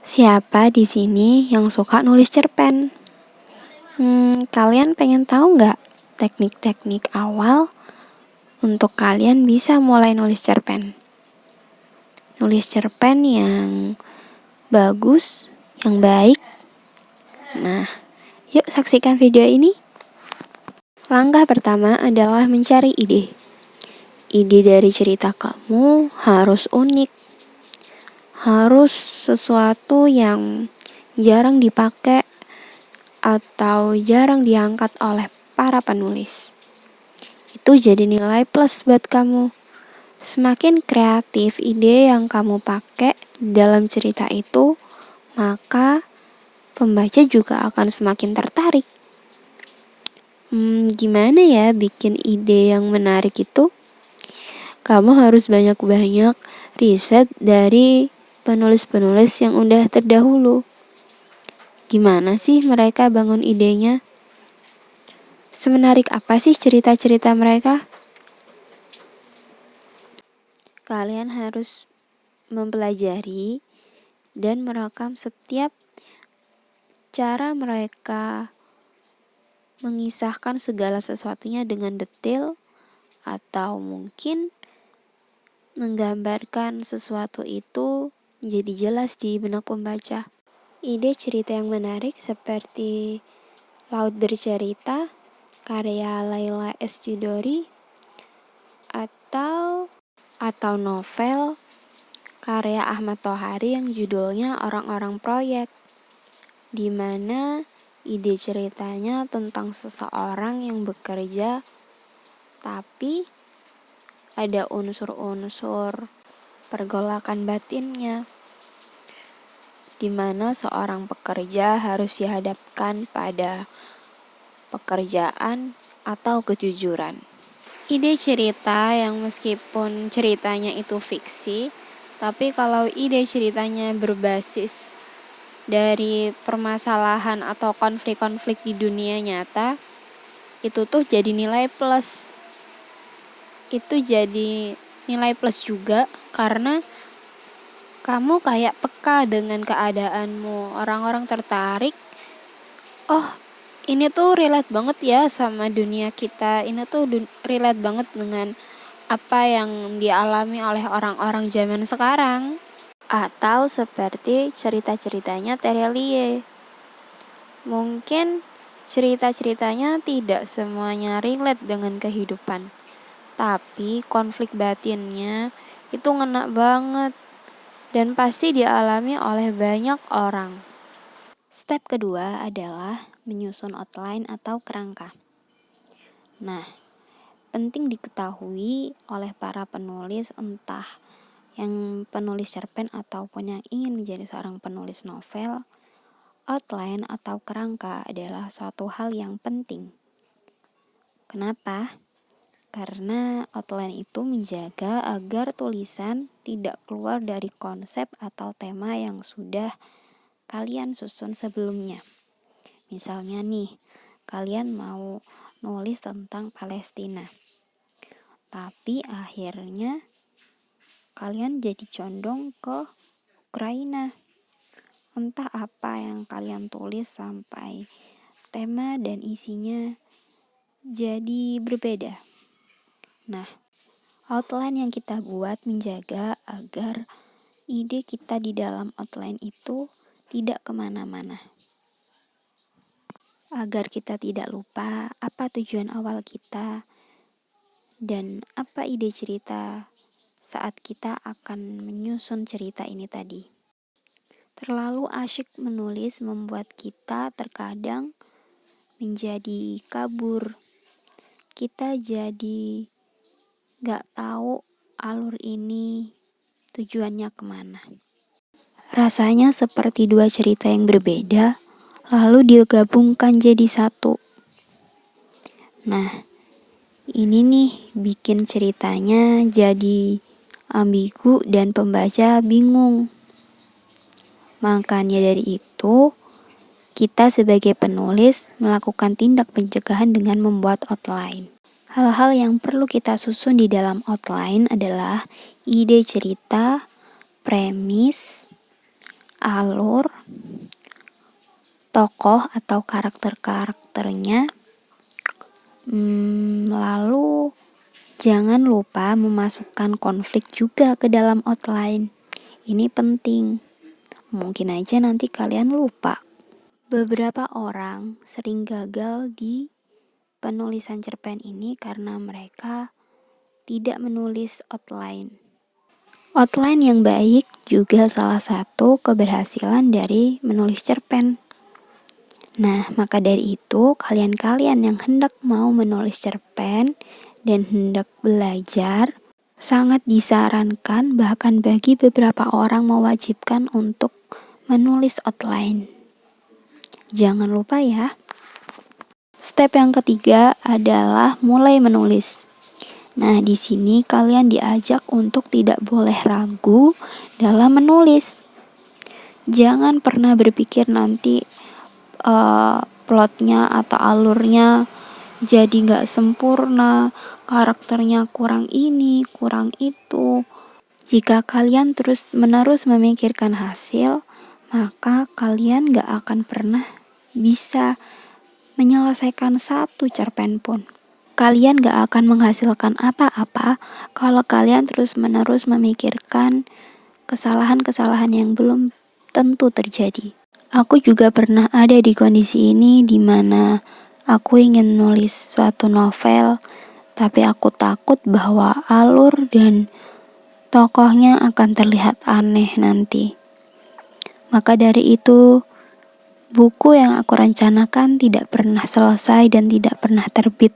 Siapa di sini yang suka nulis cerpen? Kalian pengen tahu nggak teknik-teknik awal untuk kalian bisa mulai nulis cerpen? Nulis cerpen yang bagus, yang baik. Nah, yuk saksikan video ini. Langkah pertama adalah mencari ide. Ide dari cerita kamu harus unik. Harus sesuatu yang jarang dipakai atau jarang diangkat oleh para penulis. Itu jadi nilai plus buat kamu. Semakin kreatif ide yang kamu pakai dalam cerita itu, maka pembaca juga akan semakin tertarik. Gimana ya bikin ide yang menarik itu? Kamu harus banyak-banyak riset dari penulis-penulis yang udah terdahulu. Gimana sih mereka bangun idenya? Semenarik apa sih cerita-cerita mereka? Kalian harus mempelajari dan merekam setiap cara mereka mengisahkan segala sesuatunya dengan detail atau mungkin menggambarkan sesuatu itu jadi jelas di benak pembaca. Ide cerita yang menarik seperti Laut Bercerita, karya Laila S. Chudori, atau novel karya Ahmad Tohari yang judulnya Orang-Orang Proyek, di mana ide ceritanya tentang seseorang yang bekerja tapi ada unsur-unsur pergolakan batinnya, di mana seorang pekerja harus dihadapkan pada pekerjaan atau kejujuran. Ide cerita yang meskipun ceritanya itu fiksi, tapi kalau ide ceritanya berbasis dari permasalahan atau konflik-konflik di dunia nyata, itu tuh jadi nilai plus. Itu jadi nilai plus juga karena kamu kayak peka dengan keadaanmu. Orang-orang tertarik, oh ini tuh relate banget ya sama dunia kita. Ini tuh relate banget dengan apa yang dialami oleh orang-orang zaman sekarang. Atau seperti cerita-ceritanya Terelie. Mungkin cerita-ceritanya tidak semuanya relate dengan kehidupan, tapi konflik batinnya itu ngena banget dan pasti dialami oleh banyak orang. Step kedua adalah menyusun outline atau kerangka. Nah, penting diketahui oleh para penulis, entah yang penulis cerpen ataupun yang ingin menjadi seorang penulis novel, outline atau kerangka adalah suatu hal yang penting. Kenapa? Karena outline itu menjaga agar tulisan tidak keluar dari konsep atau tema yang sudah kalian susun sebelumnya. Misalnya nih, kalian mau nulis tentang Palestina, tapi akhirnya kalian jadi condong ke Ukraina. Entah apa yang kalian tulis sampai tema dan isinya jadi berbeda. Nah, outline yang kita buat menjaga agar ide kita di dalam outline itu tidak kemana-mana. Agar kita tidak lupa apa tujuan awal kita dan apa ide cerita saat kita akan menyusun cerita ini tadi. Terlalu asyik menulis membuat kita terkadang menjadi kabur. Kita jadi gak tahu alur ini tujuannya kemana. Rasanya seperti dua cerita yang berbeda, lalu digabungkan jadi satu. Nah, ini nih bikin ceritanya jadi ambigu dan pembaca bingung. Makanya dari itu, kita sebagai penulis melakukan tindak pencegahan dengan membuat outline. Hal-hal yang perlu kita susun di dalam outline adalah ide cerita, premis, alur, tokoh atau karakter-karakternya. Lalu jangan lupa memasukkan konflik juga ke dalam outline. Ini penting. Mungkin aja nanti kalian lupa. Beberapa orang sering gagal di penulisan cerpen ini karena mereka tidak menulis outline. Outline yang baik juga salah satu keberhasilan dari menulis cerpen. Nah, maka dari itu, kalian-kalian yang hendak mau menulis cerpen dan hendak belajar, sangat disarankan, bahkan bagi beberapa orang mewajibkan untuk menulis outline. Jangan lupa ya. Step yang ketiga adalah mulai menulis. Nah, di sini kalian diajak untuk tidak boleh ragu dalam menulis. Jangan pernah berpikir nanti plotnya atau alurnya jadi gak sempurna, karakternya kurang ini, kurang itu. Jika kalian terus-menerus memikirkan hasil, maka kalian gak akan pernah bisa menyelesaikan satu cerpen pun. Kalian gak akan menghasilkan apa-apa kalau kalian terus-menerus memikirkan kesalahan-kesalahan yang belum tentu terjadi. Aku juga pernah ada di kondisi ini di mana aku ingin nulis suatu novel, tapi aku takut bahwa alur dan tokohnya akan terlihat aneh nanti. Maka dari itu, buku yang aku rencanakan tidak pernah selesai dan tidak pernah terbit.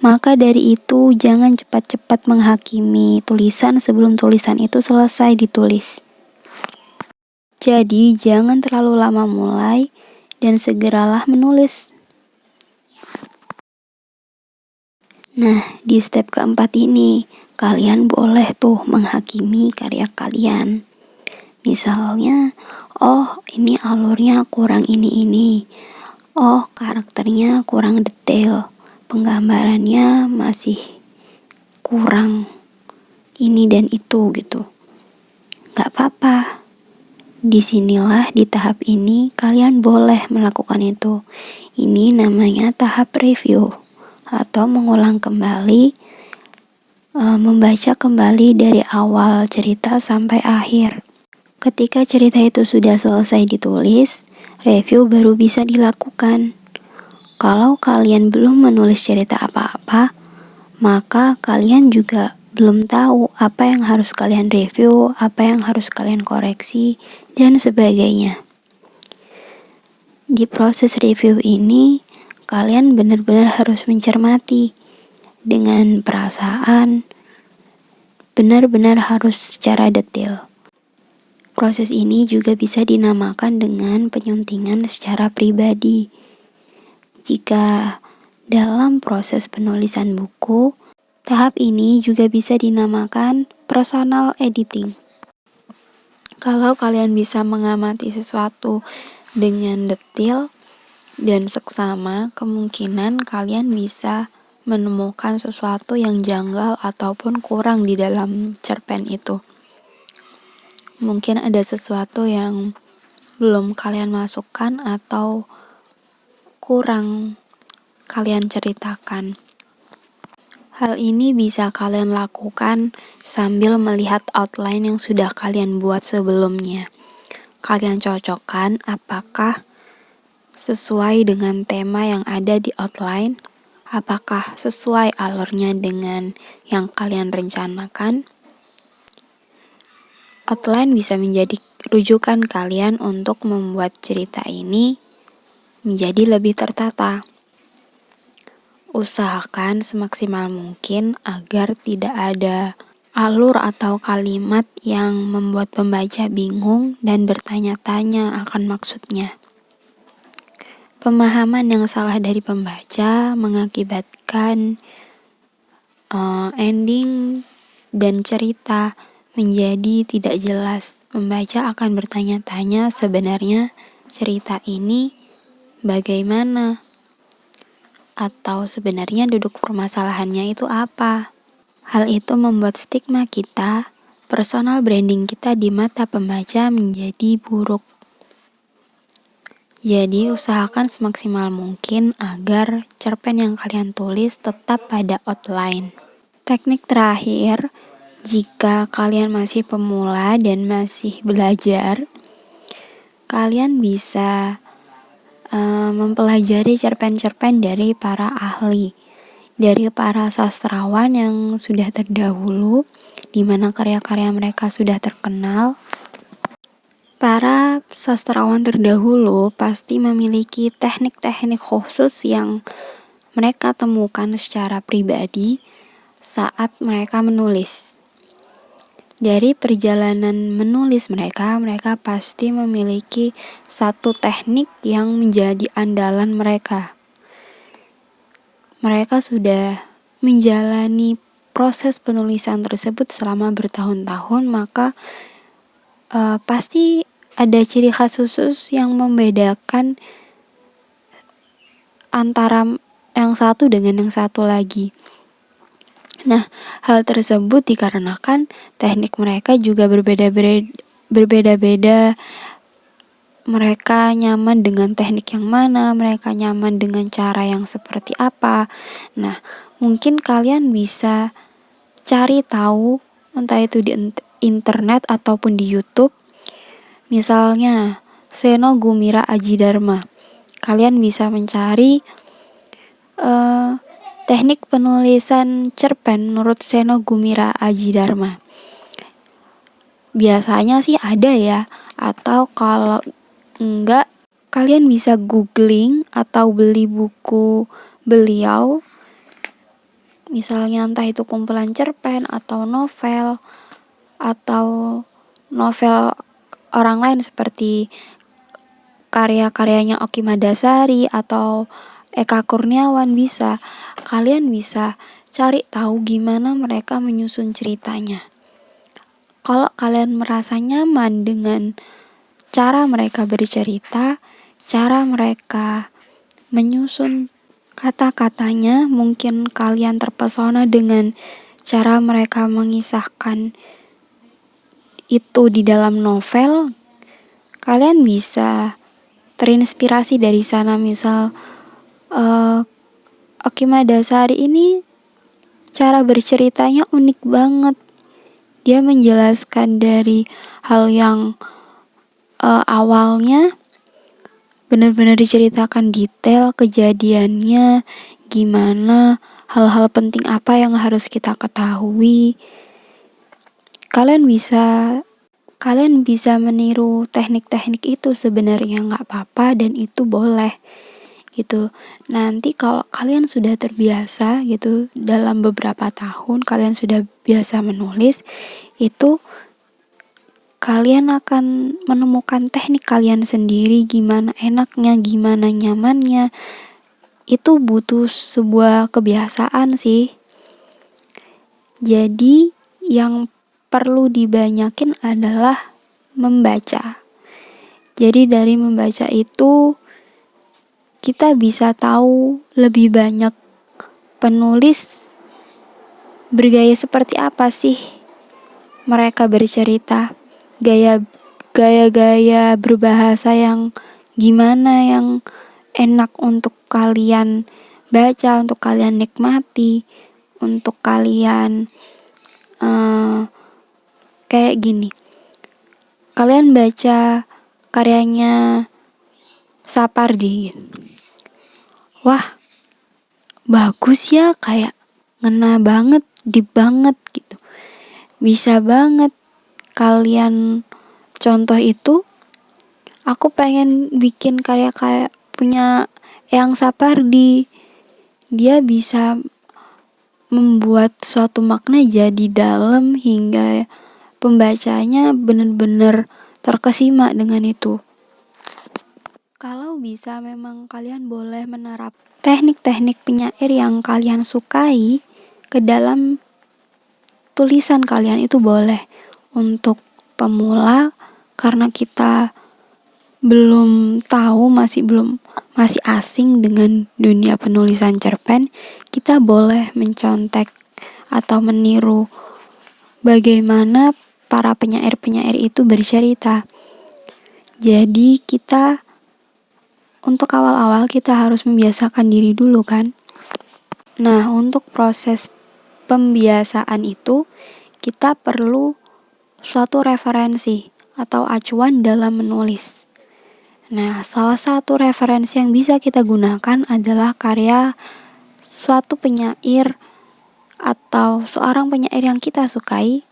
Maka dari itu, jangan cepat-cepat menghakimi tulisan sebelum tulisan itu selesai ditulis. Jadi, jangan terlalu lama mulai dan segeralah menulis. Nah, di step keempat ini, kalian boleh tuh menghakimi karya kalian. Misalnya, oh ini alurnya kurang ini. Oh, karakternya kurang detail. Penggambarannya masih kurang ini dan itu gitu. Gak apa-apa. Disinilah di tahap ini kalian boleh melakukan itu. Ini namanya tahap review atau mengulang kembali, membaca kembali dari awal cerita sampai akhir. Ketika cerita itu sudah selesai ditulis, review baru bisa dilakukan. Kalau kalian belum menulis cerita apa-apa, maka kalian juga belum tahu apa yang harus kalian review, apa yang harus kalian koreksi, dan sebagainya. Di proses review ini, kalian benar-benar harus mencermati dengan perasaan, benar-benar harus secara detail. Proses ini juga bisa dinamakan dengan penyuntingan secara pribadi. Jika dalam proses penulisan buku, tahap ini juga bisa dinamakan personal editing. Kalau kalian bisa mengamati sesuatu dengan detail dan seksama, kemungkinan kalian bisa menemukan sesuatu yang janggal ataupun kurang di dalam cerpen itu. Mungkin ada sesuatu yang belum kalian masukkan atau kurang kalian ceritakan. Hal ini bisa kalian lakukan sambil melihat outline yang sudah kalian buat sebelumnya. Kalian cocokkan apakah sesuai dengan tema yang ada di outline, apakah sesuai alurnya dengan yang kalian rencanakan. Outline bisa menjadi rujukan kalian untuk membuat cerita ini menjadi lebih tertata. Usahakan semaksimal mungkin agar tidak ada alur atau kalimat yang membuat pembaca bingung dan bertanya-tanya akan maksudnya. Pemahaman yang salah dari pembaca mengakibatkan ending dan cerita menjadi tidak jelas. Pembaca akan bertanya-tanya sebenarnya cerita ini bagaimana? Atau sebenarnya duduk permasalahannya itu apa? Hal itu membuat stigma kita personal branding kita di mata pembaca menjadi buruk. Jadi usahakan semaksimal mungkin agar cerpen yang kalian tulis tetap pada outline. Teknik terakhir, jika kalian masih pemula dan masih belajar, kalian bisa mempelajari cerpen-cerpen dari para ahli, dari para sastrawan yang sudah terdahulu, di mana karya-karya mereka sudah terkenal. Para sastrawan terdahulu pasti memiliki teknik-teknik khusus yang mereka temukan secara pribadi saat mereka menulis. Dari perjalanan menulis mereka pasti memiliki satu teknik yang menjadi andalan mereka. Mereka sudah menjalani proses penulisan tersebut selama bertahun-tahun, maka pasti ada ciri khas khusus yang membedakan antara yang satu dengan yang satu lagi. Nah, hal tersebut dikarenakan teknik mereka juga berbeda-beda. Mereka nyaman dengan teknik yang mana, mereka nyaman dengan cara yang seperti apa. Nah, mungkin kalian bisa cari tahu, entah itu di internet ataupun di YouTube. Misalnya, Seno Gumira Aji Dharma. Kalian bisa mencari teknik penulisan cerpen menurut Seno Gumira Aji Dharma. Biasanya sih ada ya, atau kalau enggak, kalian bisa googling atau beli buku beliau. Misalnya entah itu kumpulan cerpen atau novel orang lain seperti karya-karyanya Oki Madasari atau Eka Kurniawan. Kalian bisa cari tahu gimana mereka menyusun ceritanya. Kalau kalian merasa nyaman dengan cara mereka bercerita, cara mereka menyusun kata-katanya, mungkin kalian terpesona dengan cara mereka mengisahkan itu di dalam novel, kalian bisa terinspirasi dari sana. Misal Oki Madasari ini cara berceritanya unik banget. Dia menjelaskan dari hal yang awalnya benar-benar diceritakan detail kejadiannya, gimana, hal-hal penting apa yang harus kita ketahui. Kalian bisa meniru teknik-teknik itu sebenarnya nggak apa-apa dan itu boleh gitu. Nanti kalau kalian sudah terbiasa gitu, dalam beberapa tahun kalian sudah biasa menulis, itu kalian akan menemukan teknik kalian sendiri, gimana enaknya, gimana nyamannya. Itu butuh sebuah kebiasaan sih. Jadi yang perlu dibanyakin adalah membaca. Jadi dari membaca itu kita bisa tahu lebih banyak penulis bergaya seperti apa sih mereka bercerita. Gaya-gaya berbahasa yang gimana yang enak untuk kalian baca, untuk kalian nikmati, untuk kalian kayak gini. Kalian baca karyanya Sapardi. Wah, bagus ya, kayak ngena banget, deep banget gitu. Bisa banget kalian contoh itu. Aku pengen bikin karya kayak punya Eyang Sapardi. Dia bisa membuat suatu makna jadi dalam hingga pembacanya benar-benar terkesima dengan itu. Kalau bisa, memang kalian boleh menerap teknik-teknik penyair yang kalian sukai ke dalam tulisan kalian, itu boleh. Untuk pemula, karena kita belum tahu, masih asing dengan dunia penulisan cerpen, kita boleh mencontek atau meniru bagaimana para penyair-penyair itu bercerita. Jadi untuk awal-awal kita harus membiasakan diri dulu kan. Nah, untuk proses pembiasaan itu kita perlu suatu referensi atau acuan dalam menulis. Nah, salah satu referensi yang bisa kita gunakan adalah karya suatu penyair atau seorang penyair yang kita sukai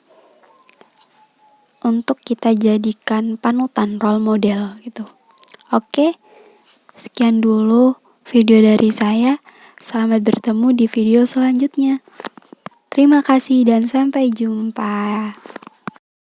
untuk kita jadikan panutan, role model gitu. Oke, sekian dulu video dari saya. Selamat bertemu di video selanjutnya. Terima kasih dan sampai jumpa.